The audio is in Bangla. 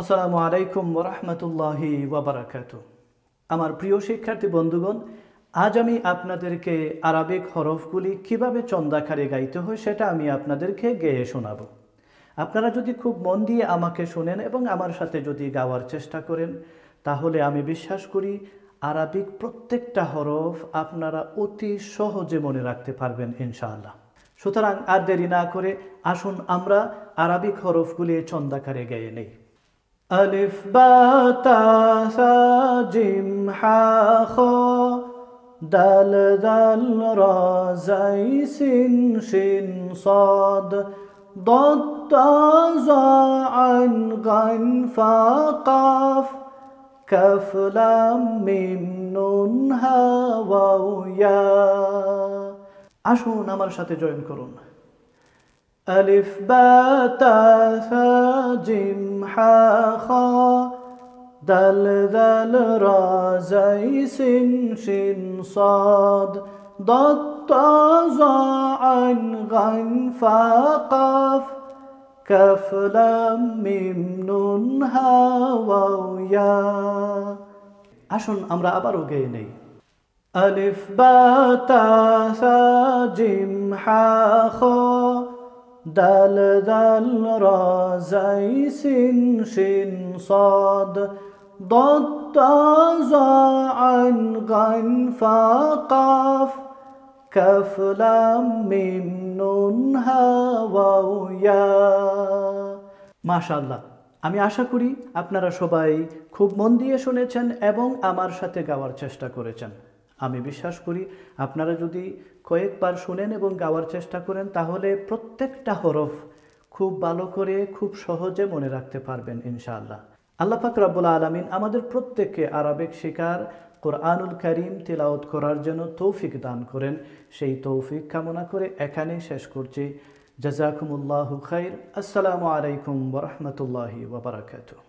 আসসালামু আলাইকুম ওয়া রাহমাতুল্লাহি ওয়া বারাকাতুহু। আমার প্রিয় শিক্ষার্থী বন্ধুগণ, আজ আমি আপনাদেরকে আরবিক হরফগুলি কিভাবে ছন্দাকারে গাইতে হয় সেটা আমি আপনাদেরকে গেয়ে শোনাবো। আপনারা যদি খুব মন দিয়ে আমাকে শোনেন এবং আমার সাথে যদি গাওয়ার চেষ্টা করেন, তাহলে আমি বিশ্বাস করি আরবিক প্রত্যেকটা হরফ আপনারা অতি সহজে মনে রাখতে পারবেন ইনশাআল্লাহ। সুতরাং আর দেরি না করে আসুন আমরা আরবিক হরফগুলি ছন্দাকারে গেয়ে নেই। ألف باء تاء ثاء جيم حاء خاء دال ذال را زاي سين شين صاد ضاد طاء ظاء عين غين فاء قاف كاف لام ميم نون ها واو يا। আসুন আমার সাথে জয়েন করুন। ألف باء تاء ثاء جيم حاء خاء دال ذال را زاي سين شين صاد ضاد طاء ظاء عين غين فاء قاف كاف لام ميم نون ها واو يا। আসুন আমরা আবারও গেয়ে নেই। ألف باء تاء ثاء جيم حاء خاء دال ذال را زاي سين شين صاد ضاد طاء ظاء عين غين فاء قاف كاف لام ميم نون ها واو يا। মাশাআল্লাহ, আমি আশা করি আপনারা সবাই খুব মন দিয়ে শুনেছেন এবং আমার সাথে গাওয়ার চেষ্টা করেছেন। আমি বিশ্বাস করি আপনারা যদি কয়েকবার শুনেন এবং গাওয়ার চেষ্টা করেন তাহলে প্রত্যেকটা হরফ খুব ভালো করে খুব সহজে মনে রাখতে পারবেন ইনশাআল্লাহ। আল্লাহ পাক রব্বুল আলামিন আমাদের প্রত্যেককে আরবিক শেখার, কোরআনুল কারীম তিলাওয়াত করার জন্য তৌফিক দান করেন। সেই তৌফিক কামনা করে এখানেই শেষ করছি। জাযাকুমুল্লাহু খাইর। আসসালামু আলাইকুম ওয়া রাহমাতুল্লাহি ওয়া বারাকাতুহু।